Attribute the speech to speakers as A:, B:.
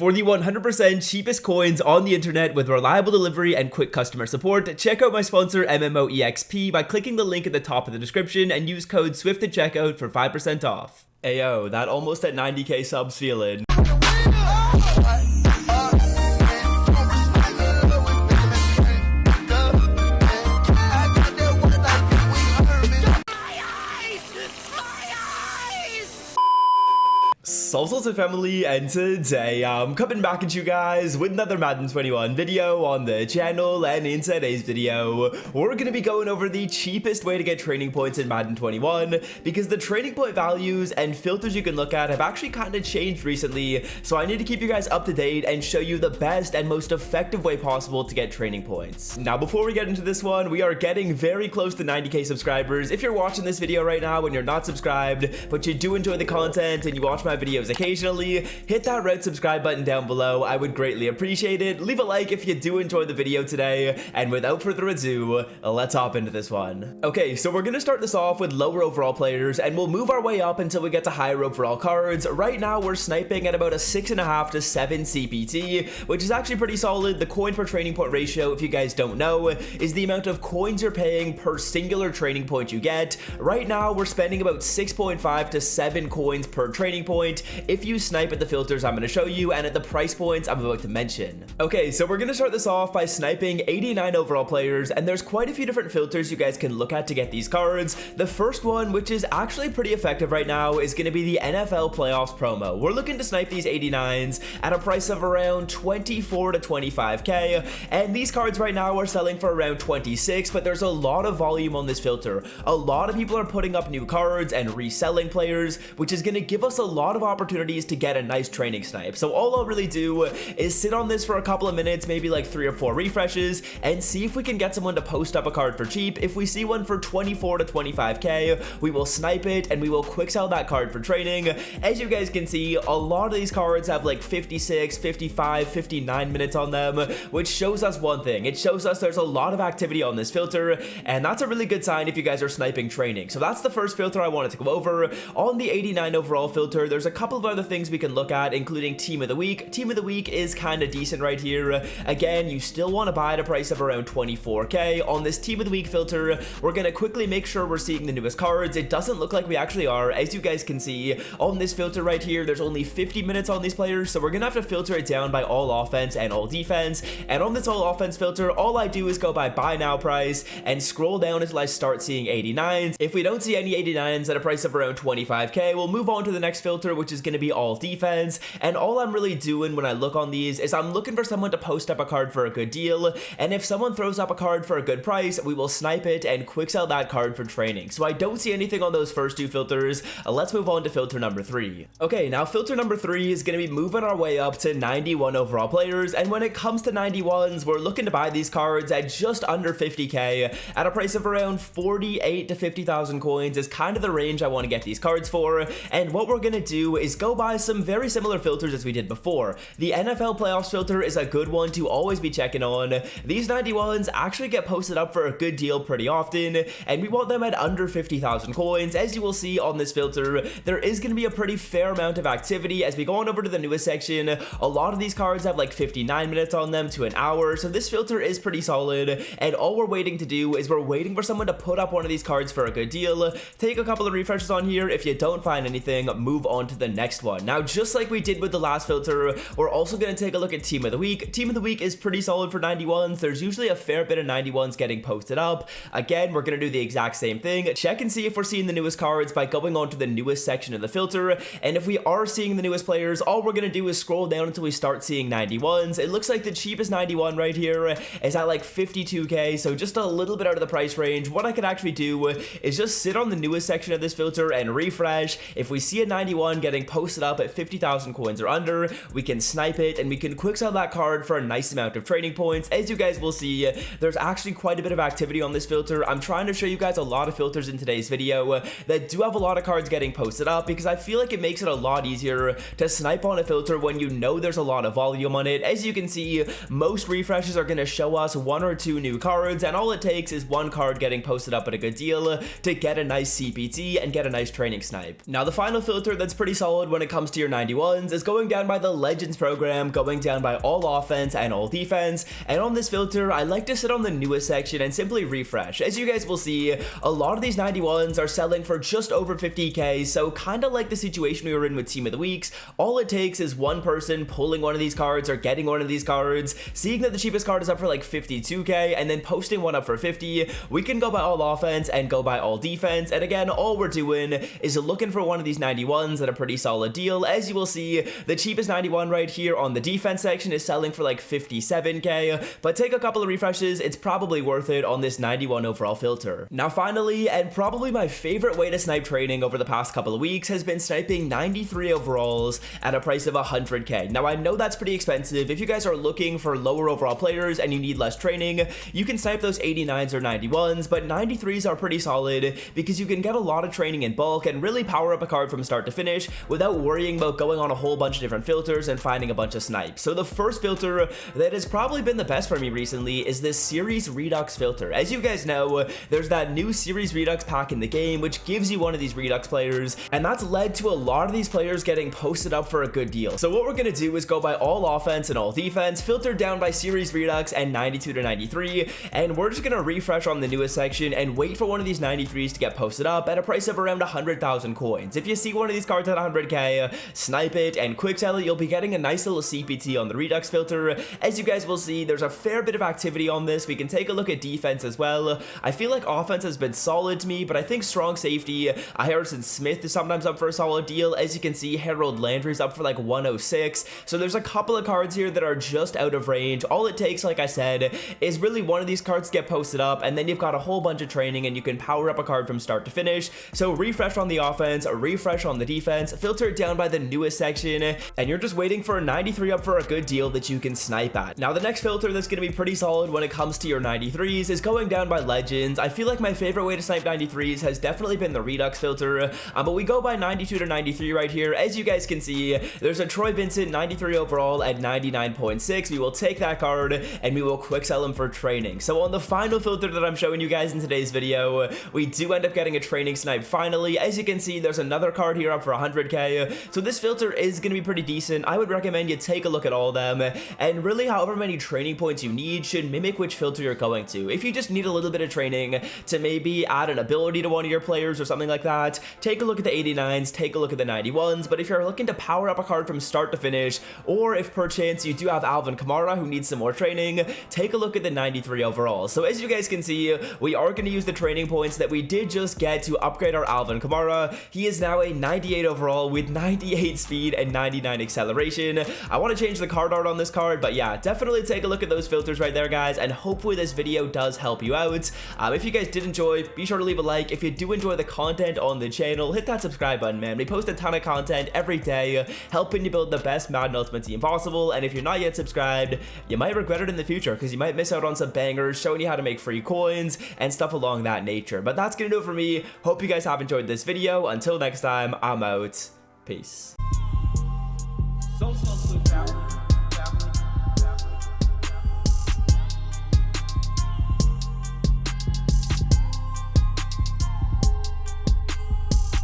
A: For the 100% cheapest coins on the internet with reliable delivery and quick customer support, check out my sponsor MMOEXP by clicking the link at the top of the description and use code SWIFT at checkout for 5% off. Ayo, that almost at 90k subs feeling. Salsals and family, and today I'm coming back at you guys with another Madden 21 video on the channel, and in today's video we're going to be going over the cheapest way to get training points in Madden 21 because the training point values and filters you can look at have actually kind of changed recently, so I need to keep you guys up to date and show you the best and most effective way possible to get training points. Now before we get into this one, we are getting very close to 90k subscribers. If you're watching this video right now and you're not subscribed but you do enjoy the content and you watch my videos occasionally, hit that red subscribe button down below. I would greatly appreciate it. Leave a like if you do enjoy the video today, and without further ado, let's hop into this one. Okay, so we're gonna start this off with lower overall players, and we'll move our way up until we get to higher overall cards. Right now we're sniping at about a 6.5 to 7 CPT, which is actually pretty solid. The coin per training point ratio, if you guys don't know, is the amount of coins you're paying per singular training point you get. Right now we're spending about 6.5 to 7 coins per training point if you snipe at the filters I'm going to show you and at the price points I'm about to mention. Okay, so we're going to start this off by sniping 89 overall players, and there's quite a few different filters you guys can look at to get these cards. The first one, which is actually pretty effective right now, is going to be the NFL Playoffs promo. We're looking to snipe these 89s at a price of around 24 to 25k, and these cards right now are selling for around 26, but there's a lot of volume on this filter. A lot of people are putting up new cards and reselling players, which is going to give us a lot of opportunities to get a nice training snipe. So all I'll really do is sit on this for a couple of minutes, maybe like 3 or 4 refreshes, and see if we can get someone to post up a card for cheap. If we see one for 24 to 25k, we will snipe it and we will quick sell that card for training. As you guys can see, a lot of these cards have like 56, 55, 59 minutes on them, which shows us one thing. It shows us there's a lot of activity on this filter, and that's a really good sign if you guys are sniping training. So that's the first filter I wanted to go over. On the 89 overall filter, there's a couple of other things we can look at, including team of the week. Team of the week is kind of decent right here. Again, you still want to buy at a price of around 24k. On this team of the week filter, we're going to quickly make sure we're seeing the newest cards. It doesn't look like we actually are. As you guys can see, on this filter right here, there's only 50 minutes on these players, so we're going to have to filter it down by all offense and all defense. And on this all offense filter, all I do is go by buy now price and scroll down until I start seeing 89s. If we don't see any 89s at a price of around 25k, we'll move on to the next filter, which is going to be all defense. And all I'm really doing when I look on these is I'm looking for someone to post up a card for a good deal, and if someone throws up a card for a good price, we will snipe it and quick sell that card for training. So I don't see anything on those first two filters. Let's move on to filter number 3. Okay, now filter number 3 is going to be moving our way up to 91 overall players, and when it comes to 91s, we're looking to buy these cards at just under 50k at a price of around 48 to 50,000 coins is kind of the range I want to get these cards for. And what we're going to do is go buy some very similar filters as we did before. The NFL Playoffs filter is a good one to always be checking on. These 91s actually get posted up for a good deal pretty often, and we want them at under 50,000 coins. As you will see on this filter, there is going to be a pretty fair amount of activity. As we go on over to the newest section, a lot of these cards have like 59 minutes on them to an hour, so this filter is pretty solid, and all we're waiting to do is we're waiting for someone to put up one of these cards for a good deal. Take a couple of refreshes on here. If you don't find anything, move on to the next one. Now, just like we did with the last filter, we're also going to take a look at team of the week. Team of the week is pretty solid for 91s. There's usually a fair bit of 91s getting posted up. Again, we're going to do the exact same thing. Check and see if we're seeing the newest cards by going on to the newest section of the filter, and if we are seeing the newest players, all we're going to do is scroll down until we start seeing 91s. It looks like the cheapest 91 right here is at like 52k, so just a little bit out of the price range. What I could actually do is just sit on the newest section of this filter and refresh. If we see a 91 getting posted up at 50,000 coins or under, we can snipe it and we can quick sell that card for a nice amount of training points. As you guys will see, there's actually quite a bit of activity on this filter. I'm trying to show you guys a lot of filters in today's video that do have a lot of cards getting posted up, because I feel like it makes it a lot easier to snipe on a filter when you know there's a lot of volume on it. As you can see, most refreshes are going to show us 1 or 2 new cards, and all it takes is 1 card getting posted up at a good deal to get a nice CPT and get a nice training snipe. Now, the final filter that's pretty solid when when it comes to your 91s is going down by the Legends program, going down by all offense and all defense. And on this filter, I like to sit on the newest section and simply refresh. As you guys will see, a lot of these 91s are selling for just over 50k, so kind of like the situation we were in with Team of the Weeks. All it takes is one person pulling one of these cards or getting one of these cards, seeing that the cheapest card is up for like 52k, and then posting one up for 50. We can go by all offense and go by all defense, and again, all we're doing is looking for one of these 91s at a pretty solid deal. As you will see, the cheapest 91 right here on the defense section is selling for like 57k, but take a couple of refreshes, it's probably worth it on this 91 overall filter. Now finally, and probably my favorite way to snipe training over the past couple of weeks has been sniping 93 overalls at a price of 100k. Now I know that's pretty expensive. If you guys are looking for lower overall players and you need less training, you can snipe those 89s or 91s, but 93s are pretty solid because you can get a lot of training in bulk and really power up a card from start to finish without worrying about going on a whole bunch of different filters and finding a bunch of snipes. So the first filter that has probably been the best for me recently is this Series Redox filter. As you guys know, there's that new Series Redox pack in the game which gives you one of these Redox players, and that's led to a lot of these players getting posted up for a good deal. So what we're gonna do is go by all offense and all defense, filtered down by Series Redox and 92 to 93, and we're just gonna refresh on the newest section and wait for one of these 93s to get posted up at a price of around 100,000 coins. If you see one of these cards at 100k, snipe it and quick sell it. You'll be getting a nice little CPT on the Redox filter. As you guys will see, there's a fair bit of activity on this. We can take a look at defense as well. I feel like offense has been solid to me, but I think strong safety, Harrison Smith is sometimes up for a solid deal. As you can see, Harold Landry's up for like 106. So there's a couple of cards here that are just out of range. All it takes, like I said, is really one of these cards to get posted up, and then you've got a whole bunch of training and you can power up a card from start to finish. So refresh on the offense, refresh on the defense, filter it down by the newest section, and you're just waiting for a 93 up for a good deal that you can snipe at. Now the next filter that's going to be pretty solid when it comes to your 93s is going down by Legends. I feel like my favorite way to snipe 93s has definitely been the Redox filter, but we go by 92 to 93 right here. As you guys can see, there's a Troy Vincent 93 overall at 99.6. We will take that card and we will quick sell him for training. So on the final filter that I'm showing you guys in today's video, we do end up getting a training snipe finally. As you can see, there's another card here up for 100k. So this filter is going to be pretty decent. I would recommend you take a look at all of them, and really however many training points you need should mimic which filter you're going to. If you just need a little bit of training to maybe add an ability to one of your players or something like that, take a look at the 89s, take a look at the 91s. But if you're looking to power up a card from start to finish, or if perchance you do have Alvin Kamara who needs some more training, take a look at the 93 overall. So as you guys can see, we are going to use the training points that we did just get to upgrade our Alvin Kamara. He is now a 98 overall with 98 speed and 99 acceleration. I want to change the card art on this card, but yeah, definitely take a look at those filters right there, guys, and hopefully this video does help you out. If you guys did enjoy, be sure to leave a like. If you do enjoy the content on the channel, hit that subscribe button, man. We post a ton of content every day, helping you build the best Madden Ultimate Team possible, and if you're not yet subscribed, you might regret it in the future, because you might miss out on some bangers showing you how to make free coins and stuff along that nature. But that's gonna do it for me. Hope you guys have enjoyed this video. Until next time, I'm out. Peace.